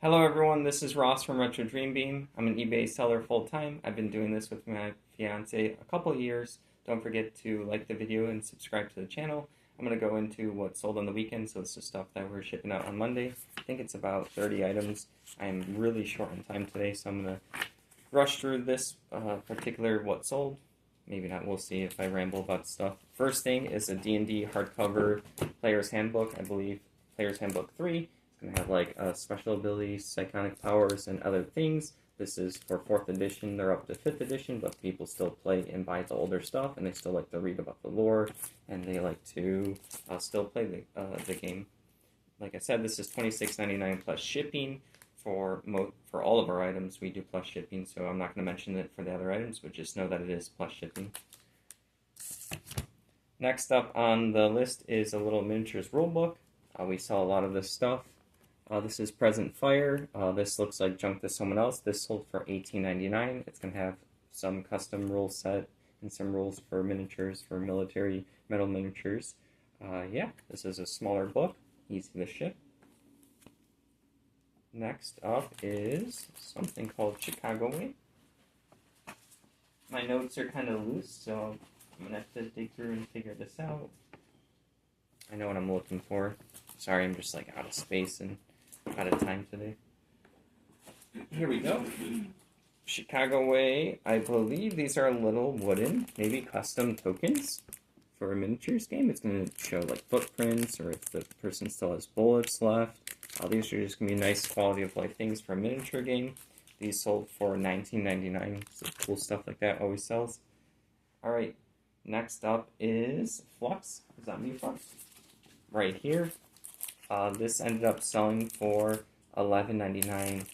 Hello everyone, this is Ross from Retro Dream Beam. I'm an eBay seller full time. I've been doing this with my fiance a couple years. Don't forget to like the video and subscribe to the channel. I'm going to go into what sold on the weekend, so it's the stuff that we're shipping out on Monday. I think it's about 30 items. I'm really short on time today, so I'm going to rush through this particular what sold. Maybe not, we'll see if I ramble about stuff. First thing is a D&D hardcover Player's Handbook, I believe Player's Handbook 3. Gonna have like special abilities, psychic powers, and other things. This is for 4th edition. They're up to 5th edition, but people still play and buy the older stuff, and they still like to read about the lore, and they like to still play the game. Like I said, this is $26.99 plus shipping for all of our items. We do plus shipping, so I'm not going to mention it for the other items, but just know that it is plus shipping. Next up on the list is a little miniatures rulebook. We sell a lot of this stuff. This is Present Fire. This looks like junk to someone else. This sold for $18.99. It's going to have some custom rule set and some rules for miniatures, for military metal miniatures. Yeah, this is a smaller book, easy to ship. Next up is something called Chicago Way. My notes are kind of loose, so I'm going to have to dig through and figure this out. I know what I'm looking for. Sorry, I'm just like out of space and out of time today. Here we go. Chicago Way. I believe these are little wooden, maybe custom tokens for a miniatures game. It's going to show like footprints or if the person still has bullets left. These are just going to be nice quality of life things for a miniature game. These sold for $19.99. So cool stuff like that always sells. Alright, next up is Flux. Is that me, Flux? Right here. This ended up selling for $11.99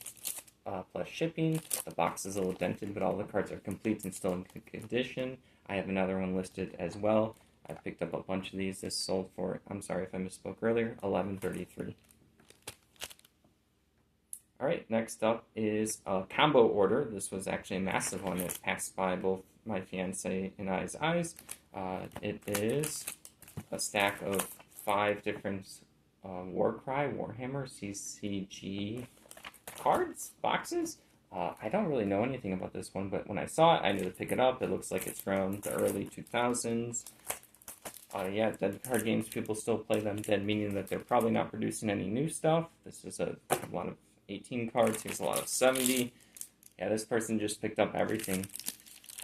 plus shipping. The box is a little dented, but all the cards are complete and still in good condition. I have another one listed as well. I picked up a bunch of these. This sold for, I'm sorry if I misspoke earlier, $11.33. Alright, next up is a combo order. This was actually a massive one. It passed by both my fiance and I's eyes. It is a stack of 5 different Warcry, Warhammer, CCG cards, boxes. I don't really know anything about this one, but when I saw it, I knew to pick it up. It looks like it's from the early 2000s. Yeah, dead card games, people still play them. Dead meaning that they're probably not producing any new stuff. This is a lot of 18 cards. Here's a lot of 70. Yeah, this person just picked up everything.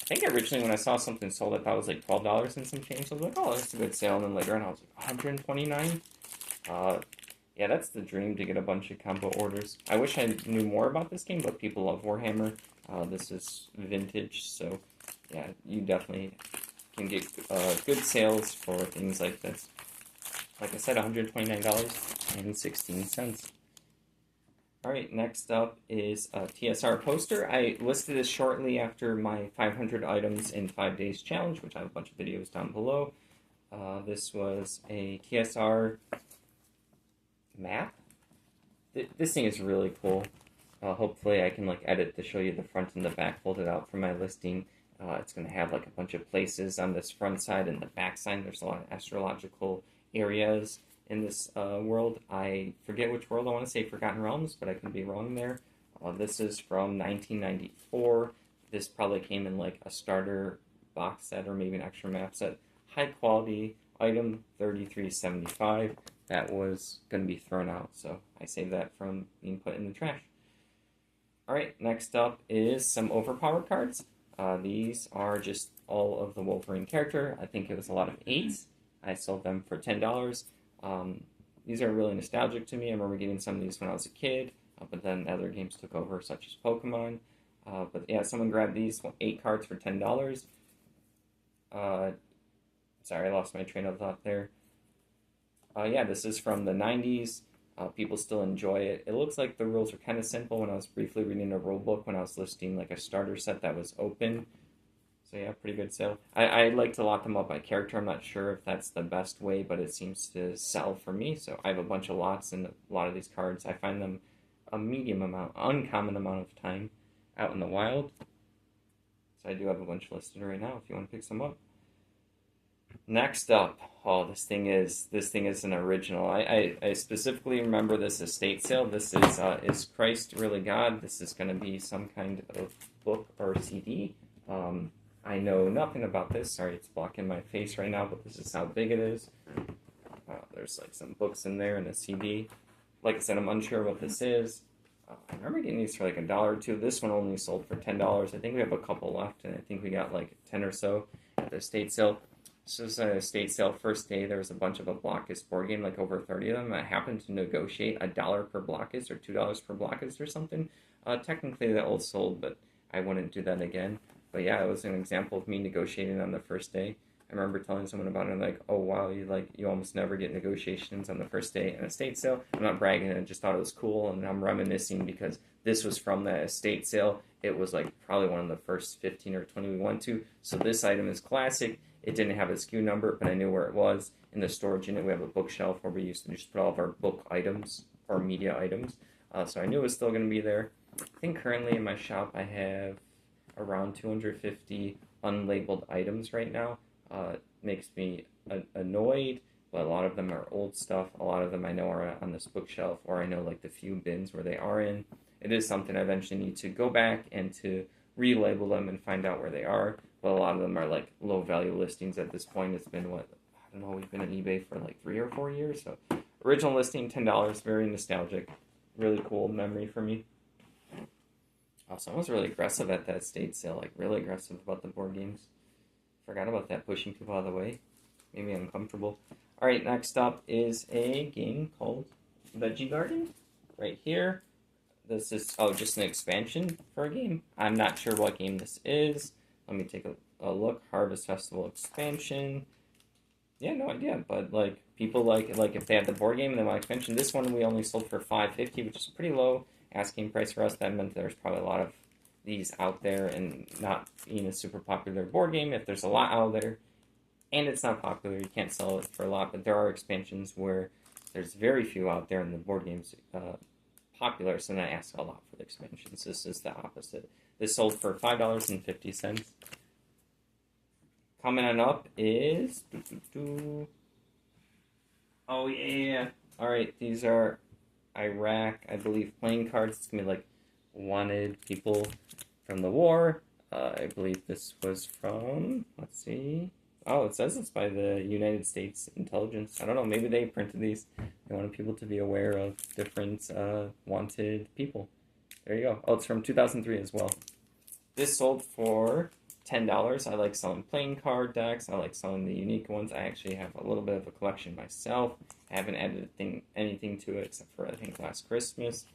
I think originally when I saw something sold, I thought it was like $12 and some change. So I was like, oh, that's a good sale. And then later on, I was like, $129. Yeah, that's the dream, to get a bunch of combo orders. I wish I knew more about this game, but people love Warhammer. This is vintage, so yeah, you definitely can get good sales for things like this. Like I said, $129.16. Alright, next up is a TSR poster. I listed this shortly after my 500 items in 5 days challenge, which I have a bunch of videos down below. This was a TSR map. This thing is really cool. Hopefully I can like edit to show you the front and the back, fold it out for my listing. It's going to have like a bunch of places on this front side and the back side. There's a lot of astrological areas in this world. I forget which world. I want to say Forgotten Realms, but I can be wrong there. This is from 1994. This probably came in like a starter box set or maybe an extra map set. High quality item, $33.75. That was going to be thrown out, so I saved that from being put in the trash. Alright, next up is some overpowered cards. These are just all of the Wolverine character. I think it was a lot of 8s. I sold them for $10. These are really nostalgic to me. I remember getting some of these when I was a kid, but then other games took over, such as Pokemon. But yeah, someone grabbed these 8 cards for $10. Sorry, I lost my train of thought there. Yeah, this is from the 90s. People still enjoy it. It looks like the rules are kind of simple. When I was briefly reading a rule book, when I was listing like a starter set that was open. So yeah, pretty good sale. I like to lock them up by character. I'm not sure if that's the best way, but it seems to sell for me. So I have a bunch of lots and a lot of these cards. I find them a uncommon amount of time out in the wild. So I do have a bunch listed right now if you want to pick some up. Next up, oh, this thing is an original. I specifically remember this estate sale. This is Christ Really God? This is going to be some kind of book or CD. I know nothing about this. Sorry, it's blocking my face right now, but this is how big it is. There's like some books in there and a CD. Like I said, I'm unsure what this is. I remember getting these for like $1 or $2. This one only sold for $10. I think we have a couple left, and I think we got like 10 or so at the estate sale. This was a estate sale first day. There was a bunch of a Blockist board game, like over 30 of them. I happened to negotiate $1 per Blockist or $2 per Blockist or something. Technically, that all sold, but I wouldn't do that again. But yeah, it was an example of me negotiating on the first day. I remember telling someone about it, and like, oh wow, you almost never get negotiations on the first day in a estate sale. I'm not bragging, I just thought it was cool, and I'm reminiscing because this was from that estate sale. It was like probably one of the first 15 or 20 we went to. So this item is classic. It didn't have a SKU number, but I knew where it was. In the storage unit, we have a bookshelf where we used to just put all of our book items or media items. So I knew it was still going to be there. I think currently in my shop I have around 250 unlabeled items right now. Makes me annoyed, but a lot of them are old stuff. A lot of them I know are on this bookshelf, or I know like the few bins where they are in. It is something I eventually need to go back and to relabel them and find out where they are. But a lot of them are like low value listings at this point. It's been what, I don't know, we've been on eBay for like 3 or 4 years. So original listing $10, very nostalgic, really cool memory for me. Someone was really aggressive at that estate sale, like really aggressive about the board games. Forgot about that, pushing people out of the way. Made me uncomfortable. Alright, next up is a game called Veggie Garden. Right here. This is, oh, just an expansion for a game. I'm not sure what game this is. Let me take a look. Harvest Festival expansion. Yeah, no idea. But like people like if they had the board game and they want expansion. This one we only sold for $5.50, which is pretty low asking price for us. That meant there's probably a lot of these out there, and not being a super popular board game. If there's a lot out there and it's not popular, you can't sell it for a lot. But there are expansions where there's very few out there and the board game's popular, so then I ask a lot for the expansions. This is the opposite. This sold for $5.50. Coming on up is oh yeah. Alright, these are Iraq, I believe, playing cards. It's gonna be like wanted people from the war. I believe this was from, let's see. Oh, it says it's by the United States Intelligence. I don't know, maybe they printed these. They wanted people to be aware of different wanted people. There you go. Oh, it's from 2003 as well. This sold for $10. I like selling playing card decks. I like selling the unique ones. I actually have a little bit of a collection myself. I haven't added anything to it except for I think last Christmas.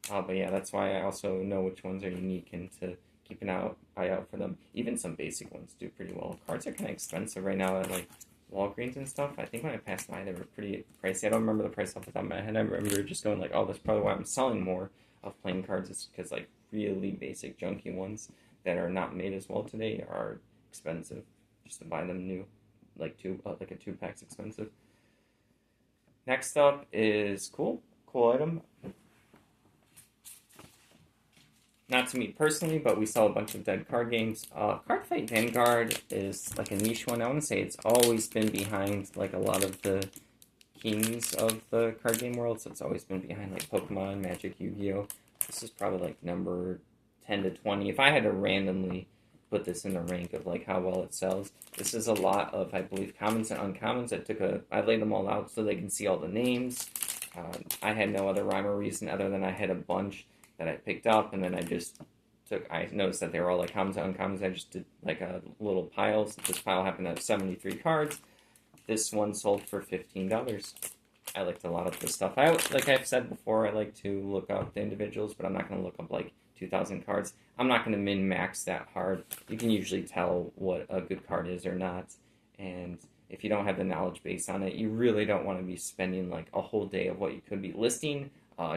But yeah, that's why I also know which ones are unique and to keep an eye out for them. Even some basic ones do pretty well. Cards are kind of expensive right now at like Walgreens and stuff. I think when I passed by, they were pretty pricey. I don't remember the price off the top of my head. I remember just going like, oh, that's probably why I'm selling more of playing cards. Is because like really basic junky ones that are not made as well today are expensive. Just to buy them new, like like a 2-pack's expensive. Next up is cool item. Not to me personally, but we sell a bunch of dead card games. Cardfight Vanguard is like a niche one. I want to say it's always been behind like a lot of the kings of the card game world, so it's always been behind like Pokemon, Magic, Yu-Gi-Oh! This is probably like number 10 to 20. If I had to randomly put this in the rank of like how well it sells, this is a lot of, I believe, commons and uncommons. I laid them all out so they can see all the names. I had no other rhyme or reason other than I had a bunch that I picked up, and then I noticed that they were all like commons and uncommons. I just did like a little piles. This pile happened to have 73 cards. This one sold for $15. I liked a lot of this stuff. Like I've said before, I like to look up the individuals, but I'm not going to look up like 2,000 cards. I'm not going to min-max that hard. You can usually tell what a good card is or not, and if you don't have the knowledge base on it, you really don't want to be spending like a whole day of what you could be listing,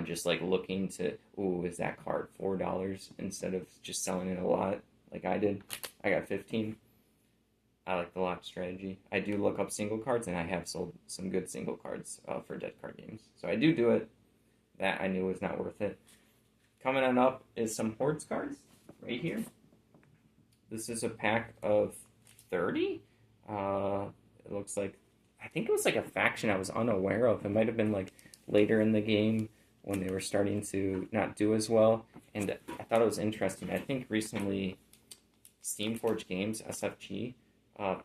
just like looking to, ooh, is that card $4 instead of just selling it a lot like I did. I got 15. I like the lot strategy. I do look up single cards, and I have sold some good single cards for dead card games. So I do it. That I knew was not worth it. Coming on up is some Hordes cards right here. This is a pack of 30. It looks like, I think it was like a faction I was unaware of. It might have been like later in the game when they were starting to not do as well. And I thought it was interesting. I think recently Steamforge Games, SFG,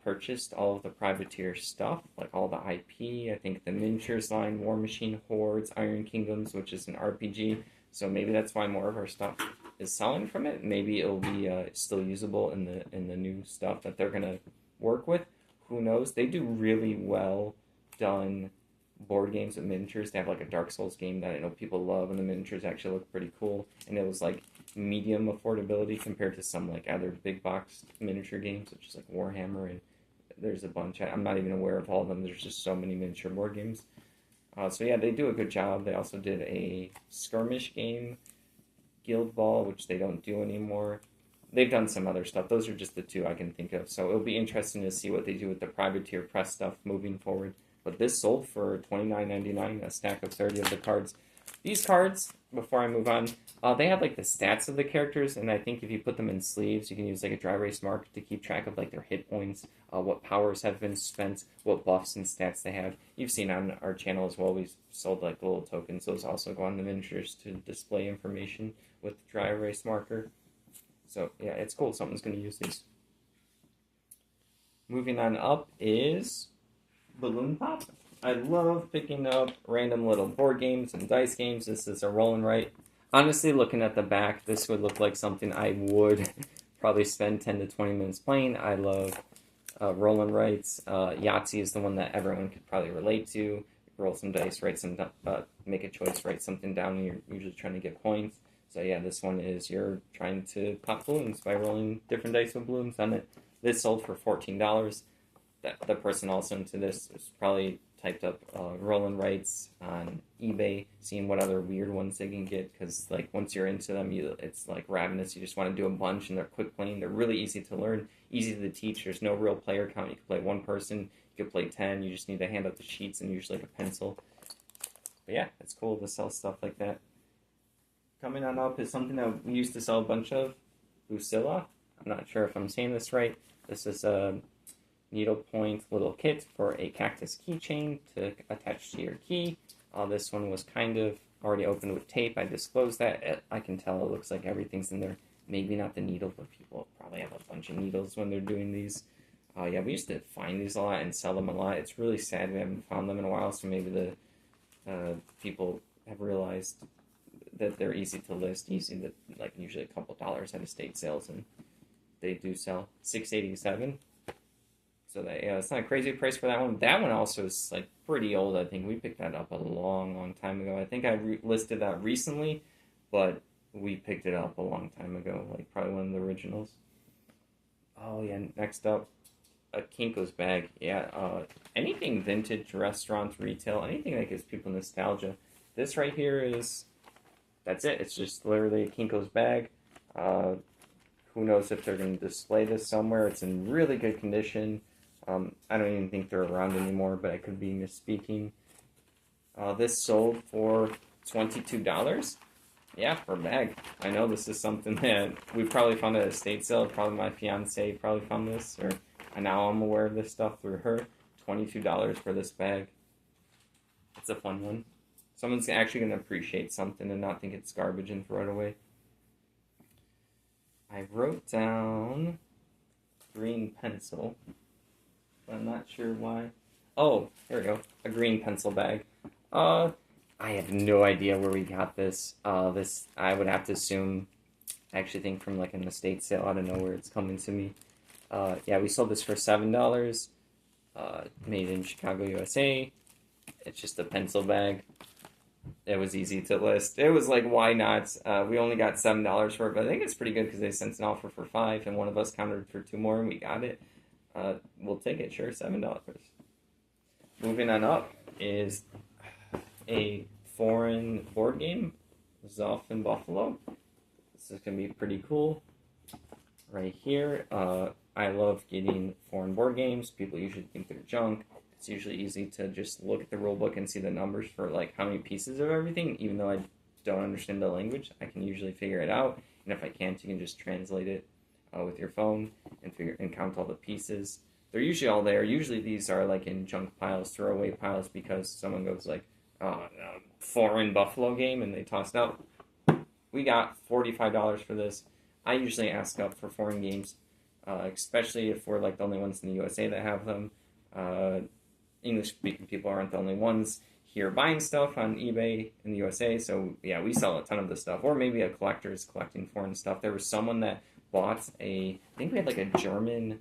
purchased all of the Privateer stuff, like all the IP. I think the miniatures line, War Machine Hordes, Iron Kingdoms, which is an RPG. So maybe that's why more of our stuff is selling from it. Maybe it'll be still usable in the new stuff that they're gonna work with. Who knows? They do really well done board games with miniatures. They have like a Dark Souls game that I know people love, and the miniatures actually look pretty cool. And it was like medium affordability compared to some like other big box miniature games, which is like Warhammer, and there's a bunch. I'm not even aware of all of them. There's just so many miniature board games. So yeah, they do a good job. They also did a skirmish game, Guild Ball, which they don't do anymore. They've done some other stuff. Those are just the two I can think of. So it'll be interesting to see what they do with the Privateer Press stuff moving forward. But this sold for $29.99, a stack of 30 of the cards. These cards, before I move on, they have like the stats of the characters, and I think if you put them in sleeves, you can use like a dry erase marker to keep track of like their hit points, what powers have been spent, what buffs and stats they have. You've seen on our channel as well, we've sold like little tokens. Those also go on the miniatures to display information with dry erase marker. So yeah, it's cool. Someone's going to use these. Moving on up is Balloon Pop. I love picking up random little board games and dice games. This is a roll and write. Honestly, looking at the back, this would look like something I would probably spend 10 to 20 minutes playing. I love roll and writes. Yahtzee is the one that everyone could probably relate to. Roll some dice, write some, make a choice, write something down, and you're usually trying to get points. So yeah, this one is you're trying to pop balloons by rolling different dice with balloons on it. This sold for $14. The person also into this is probably typed up roll and writes on eBay, seeing what other weird ones they can get, because like once you're into them, it's like ravenous. You just want to do a bunch, and they're quick playing. They're really easy to learn, easy to teach. There's no real player count. You can play one person, you can play 10. You just need to hand out the sheets and usually like a pencil. But yeah, it's cool to sell stuff like that. Coming on up is something that we used to sell a bunch of, Lucilla. I'm not sure if I'm saying this right. This is a needlepoint little kit for a cactus keychain to attach to your key. This one was kind of already opened with tape. I disclosed that. I can tell it looks like everything's in there. Maybe not the needle, but people probably have a bunch of needles when they're doing these. Yeah, we used to find these a lot and sell them a lot. It's really sad we haven't found them in a while, so maybe the people have realized that they're easy to list, easy to, like, usually a couple dollars at estate sales, and they do sell. $6.87. So that, yeah, it's not a crazy price for that one. That one also is like pretty old. I think we picked that up a long time ago. I think I listed that recently, but we picked it up a long time ago, like probably one of the originals. Oh yeah, next up, a Kinko's bag. Yeah, anything vintage, restaurants, retail, anything that gives people nostalgia. This right here is, that's it. It's just literally a Kinko's bag. Who knows if they're going to display this somewhere. It's in really good condition. I don't even think they're around anymore, but I could be misspeaking. This sold for $22. Yeah, for a bag. I know this is something that we probably found at a estate sale. Probably my fiance probably found this, or now I'm aware of this stuff through her. $22 for this bag. It's a fun one. Someone's actually going to appreciate something and not think it's garbage and throw it away. I wrote down green pencil. I'm not sure why. Oh, here we go. A green pencil bag. I have no idea where we got this. This I would have to assume. I actually think from like an estate sale. I don't know where it's coming to me. Yeah, we sold this for $7. Made in Chicago, USA. It's just a pencil bag. It was easy to list. It was like, why not? We only got $7 for it, but I think it's pretty good because they sent an offer for $5, and one of us countered for 2 more, and we got it. We'll take it, sure, $7. Moving on up is a foreign board game, Zoff and Buffalo. This is going to be pretty cool. Right here, I love getting foreign board games. People usually think they're junk. It's usually easy to just look at the rule book and see the numbers for like how many pieces of everything. Even though I don't understand the language, I can usually figure it out. And if I can't, you can just translate it with your phone and count all the pieces. they're usually all there. Usually these are like in junk piles, throwaway piles, because someone goes like, oh, foreign Buffalo game, and they toss it out. We got $45 for this. I usually ask up for foreign games, especially if we're like the only ones in the USA that have them. English-speaking people aren't the only ones here buying stuff on eBay in the USA, so yeah, we sell a ton of this stuff. Or maybe a collector is collecting foreign stuff. There was someone that bought I think we had like a German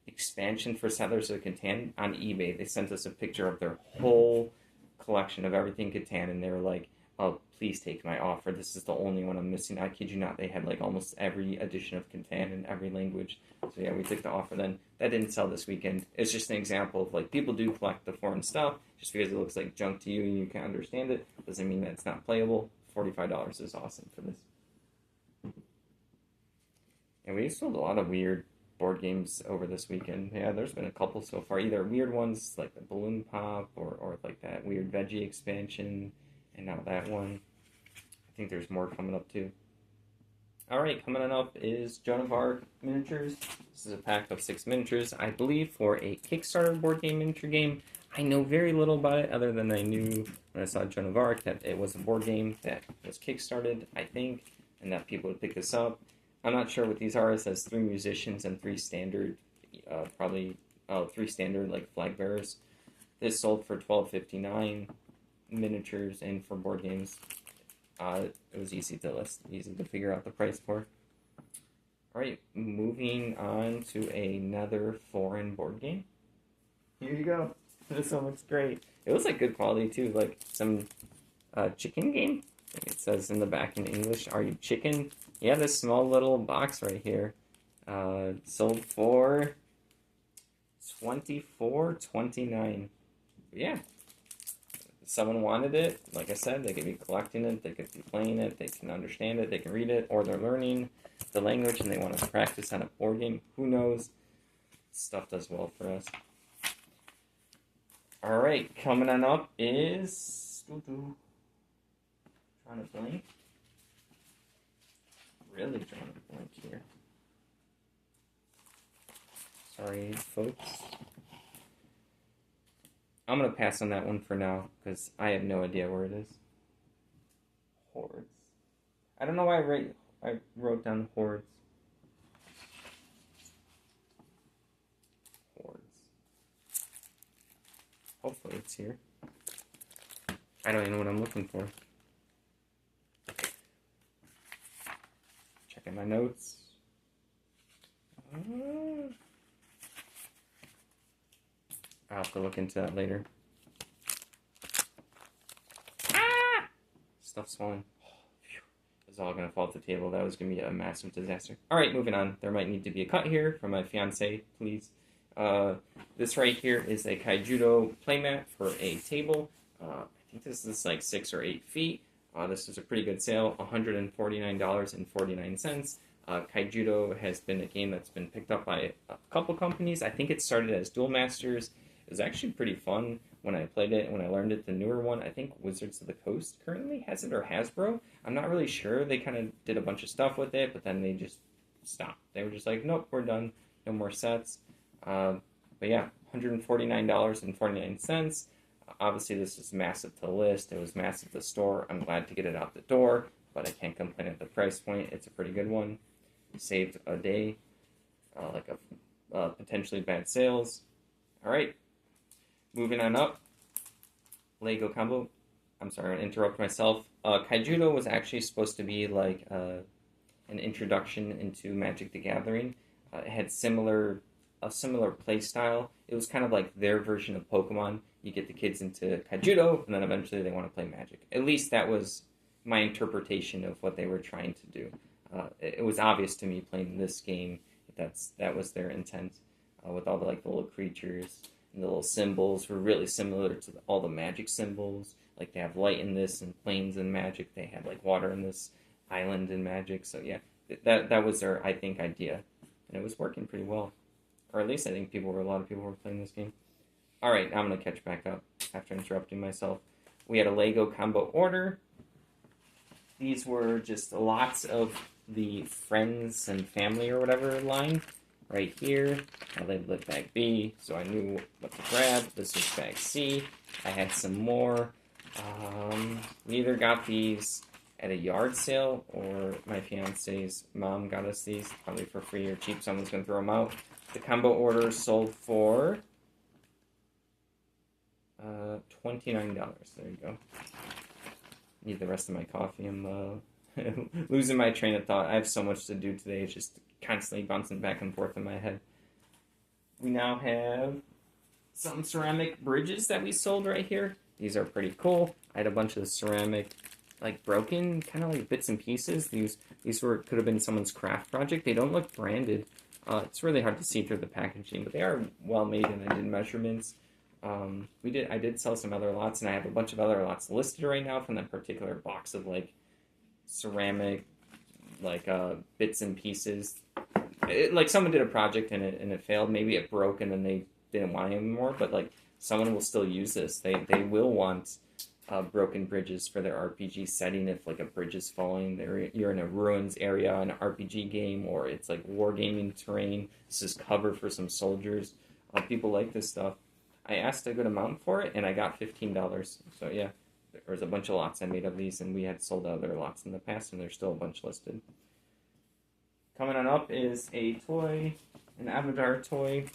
expansion for Settlers of Catan on eBay. They sent us a picture of their whole collection of everything Catan, and they were like, oh, please take my offer. This is the only one I'm missing. I kid you not. They had like almost every edition of Catan in every language. So yeah, we took the offer then. That didn't sell this weekend. It's just an example of like people do collect the foreign stuff. Just because it looks like junk to you and you can't understand it doesn't mean that it's not playable. $45 is awesome for this. And we sold a lot of weird board games over this weekend. Yeah, there's been a couple so far. Either weird ones like the Balloon Pop or like that weird veggie expansion, and now that one. I think there's more coming up too. Alright, coming on up is Joan of Arc miniatures. This is a pack of 6 miniatures, I believe, for a Kickstarter board game miniature game. I know very little about it other than I knew when I saw Joan of Arc that it was a board game that was kickstarted, I think, and that people would pick this up. I'm not sure what these are. It says 3 musicians and 3 standard, probably 3 standard like flag bearers. This sold for $12.59. Miniatures and for board games. It was easy to list, easy to figure out the price for. Alright, moving on to another foreign board game. Here you go. This one looks great. It was like good quality too, like some chicken game. It says in the back in English, are you chicken? Yeah, this small little box right here. Sold for $24.29. Yeah. If someone wanted it, like I said, they could be collecting it, they could be playing it, they can understand it, they can read it, or they're learning the language and they want to practice on a board game. Who knows? Stuff does well for us. Alright, coming on up is... Trying to blink. Really trying to blink here. Sorry, folks. I'm going to pass on that one for now, because I have no idea where it is. Hordes. I don't know why I wrote down Hordes. Hordes. Hopefully it's here. I don't even know what I'm looking for. Checking my notes. I'll have to look into that later. Ah! Stuff's falling. It's all going to fall to the table. That was going to be a massive disaster. Alright, moving on. There might need to be a cut here for my fiance, please. This right here is a Kaijudo playmat for a table. I think this is like 6 or 8 feet. This is a pretty good sale, $149.49. Kaijudo has been a game that's been picked up by a couple companies. I think it started as Duel Masters. It was actually pretty fun when I played it, when I learned it. The newer one, I think Wizards of the Coast currently has it, or Hasbro. I'm not really sure. They kind of did a bunch of stuff with it, but then they just stopped. They were just like, nope, we're done. No more sets. But yeah, $149.49. Obviously, this is massive to list. It was massive to store. I'm glad to get it out the door, but I can't complain at the price point. It's a pretty good one. Saved a day, like a potentially bad sales. All right, moving on up. Lego combo. I'm sorry, I interrupt myself. Kaijudo was actually supposed to be like an introduction into Magic the Gathering. It had a similar play style. It was kind of like their version of Pokemon. You get the kids into Kaijudo, and then eventually they want to play Magic. At least that was my interpretation of what they were trying to do. It was obvious to me playing this game that was their intent, with all the like the little creatures and the little symbols were really similar to all the Magic symbols. Like they have light in this and planes in Magic. They have like water in this, island in Magic. So yeah, that was their, I think, idea, and it was working pretty well. Or at least I think a lot of people were playing this game. All right, I'm gonna catch back up after interrupting myself. We had a Lego combo order. These were just lots of the friends and family or whatever line. right here. I labeled it bag B, so I knew what to grab. This was bag C. I had some more. We either got these at a yard sale, or my fiance's mom got us these, probably for free or cheap. Someone's going to throw them out. The combo order sold for $29. There you go. Need the rest of my coffee. I'm losing my train of thought. I have so much to do today. It's just constantly bouncing back and forth in my head. We now have some ceramic bridges that we sold right here. These are pretty cool. I had a bunch of ceramic, like broken, kind of like bits and pieces. These could have been someone's craft project. They don't look branded. It's really hard to see through the packaging, but they are well made, and I did measurements. I did sell some other lots, and I have a bunch of other lots listed right now from that particular box of like ceramic, like bits and pieces. Like someone did a project and it failed. Maybe it broke and then they didn't want it anymore. But like someone will still use this. They will want broken bridges for their RPG setting. If like a bridge is falling, you're in a ruins area in an RPG game, or it's like wargaming terrain. This is cover for some soldiers. People like this stuff. I asked a good amount for it, and I got $15. So yeah, there was a bunch of lots I made of these, and we had sold other lots in the past, and there's still a bunch listed. Coming on up is a toy, an Avatar toy.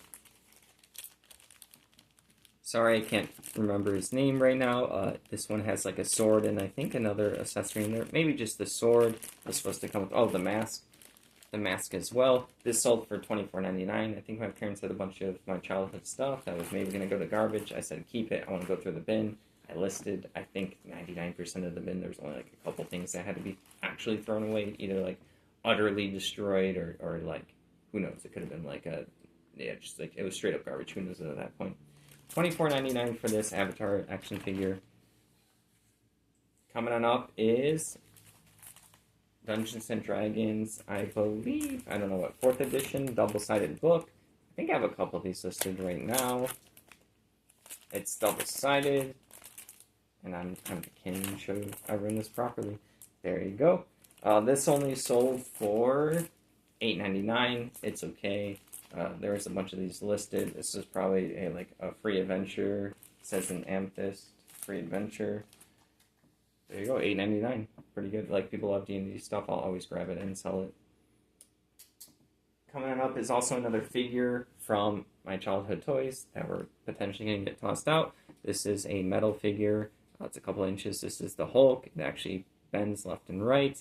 Sorry, I can't remember his name right now. This one has like a sword and I think another accessory in there. Maybe just the sword. Was supposed to come with, oh, the mask. The mask as well. This sold for $24.99. I think my parents had a bunch of my childhood stuff that was maybe going to go to garbage. I said, keep it. I want to go through the bin. I listed, I think 99% of the bin. There's only like a couple things that had to be actually thrown away, either like utterly destroyed or like, who knows? It could have been like just like it was straight up garbage. Who knows at that point? $24.99 for this Avatar action figure. Coming on up is Dungeons and Dragons, I believe, I don't know what, 4th edition, double-sided book. I think I have a couple of these listed right now. It's double-sided, and I'm kind of the king to show I run this properly. There you go. This only sold for $8.99. It's okay. There's a bunch of these listed. This is probably a free adventure. It says an amethyst, free adventure. There you go, $8.99. Pretty good. Like, people love D&D stuff. I'll always grab it and sell it. Coming on up is also another figure from my childhood toys that were potentially going to get tossed out. This is a metal figure. It's a couple inches. This is the Hulk. It actually bends left and right.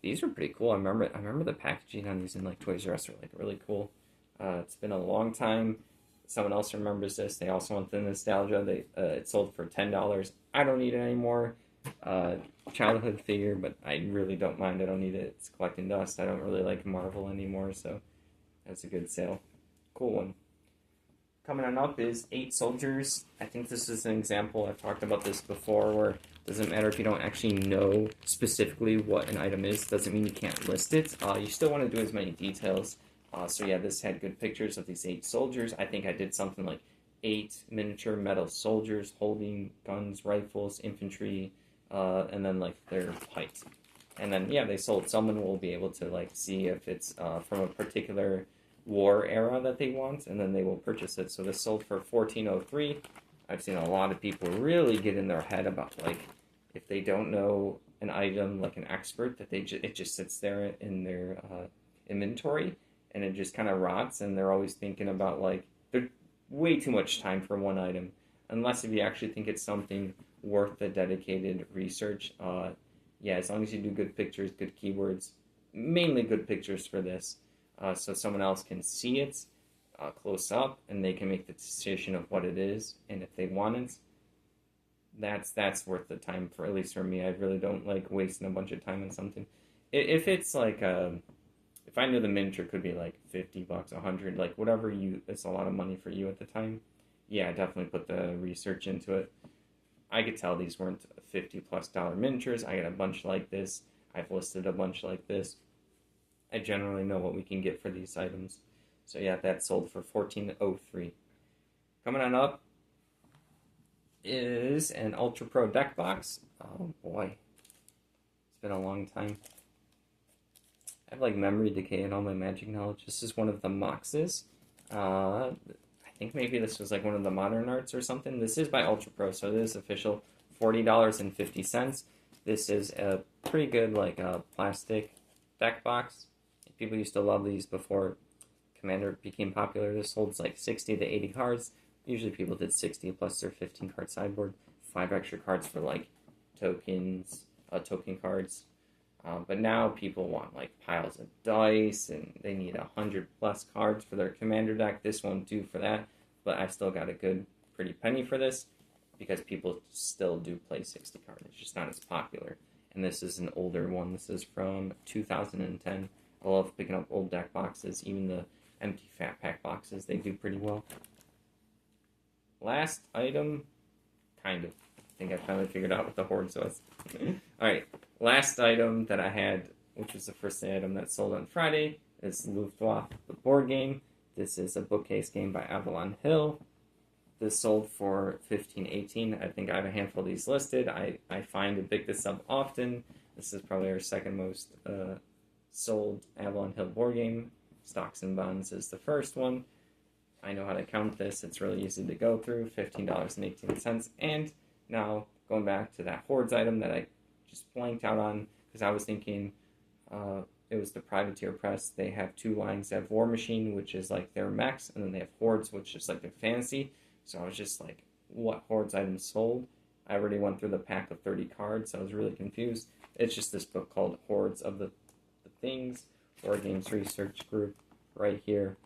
These are pretty cool. I remember the packaging on these in like Toys R Us are like really cool. It's been a long time. Someone else remembers this. They also want the nostalgia. It sold for $10. I don't need it anymore. Childhood figure, but I really don't mind. I don't need it. It's collecting dust. I don't really like Marvel anymore, so that's a good sale. Cool one. Coming on up is 8 Soldiers. I think this is an example. I've talked about this before, where it doesn't matter if you don't actually know specifically what an item is. Doesn't mean you can't list it. You still want to do as many details. So yeah, this had good pictures of these 8 soldiers. I think I did something like 8 miniature metal soldiers holding guns, rifles, infantry, and then like their height. And then yeah, they sold. Someone will be able to like see if it's from a particular war era that they want, and then they will purchase it. So this sold for $14.03. I've seen a lot of people really get in their head about like if they don't know an item like an expert, that it just sits there in their inventory and it just kind of rots, and they're always thinking about like they're way too much time for one item, unless if you actually think it's something worth the dedicated research. Yeah, as long as you do good pictures, good keywords, mainly good pictures for this, so someone else can see it close up and they can make the decision of what it is, and if they want it, that's worth the time, for at least for me. I really don't like wasting a bunch of time on something. If it's like if I knew the miniature could be like $50, $100, like whatever it's a lot of money for you at the time. Yeah, I definitely put the research into it. I could tell these weren't $50+ miniatures. I got a bunch like this. I've listed a bunch like this. I generally know what we can get for these items. So yeah, that sold for $14.03. Coming on up is an Ultra Pro deck box. Oh boy, it's been a long time. I have like memory decay in all my Magic knowledge. This is one of the Moxes. I think maybe this was like one of the Modern Arts or something. This is by Ultra Pro, so this is official. $40.50. This is a pretty good like plastic deck box. People used to love these before Commander became popular. This holds like 60 to 80 cards. Usually people did 60 plus their 15 card sideboard. 5 extra cards for like tokens, token cards. But now people want like piles of dice and they need 100 plus cards for their Commander deck. This won't do for that, but I still got a good, pretty penny for this because people still do play 60 cards. It's just not as popular. And this is an older one. This is from 2010. I love picking up old deck boxes, even the empty fat pack boxes. They do pretty well. Last item, kind of. I think I finally figured out what the Hordes was. Alright, last item that I had, which was the first item that sold on Friday, is Luftwaffe, the board game. This is a bookcase game by Avalon Hill. This sold for $15.18. I think I have a handful of these listed. I find and pick this up often. This is probably our second most sold Avalon Hill board game. Stocks and Bonds is the first one. I know how to count this. It's really easy to go through. $15.18. And now going back to that Hordes item that I just blanked out on because I was thinking it was the Privateer Press. They have 2 lines. They have War Machine, which is like their mechs, and then they have Hordes, which is like their fantasy. So I was just like, what Hordes items sold? I already went through the pack of 30 cards, so I was really confused. It's just this book called Hordes of the Things, War Games Research Group, right here.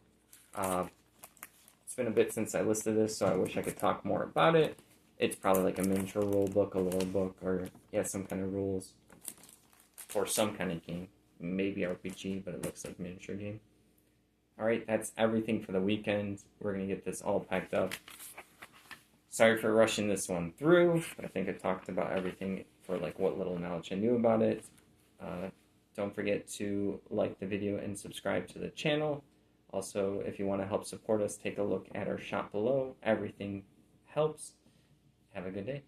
It's been a bit since I listed this, so I wish I could talk more about it. It's probably like a miniature rule book, a lore book, or some kind of rules for some kind of game. Maybe RPG, but it looks like miniature game. Alright, that's everything for the weekend. We're going to get this all packed up. Sorry for rushing this one through, but I think I talked about everything for like what little knowledge I knew about it. Don't forget to like the video and subscribe to the channel. Also, if you want to help support us, take a look at our shop below. Everything helps. Have a good day.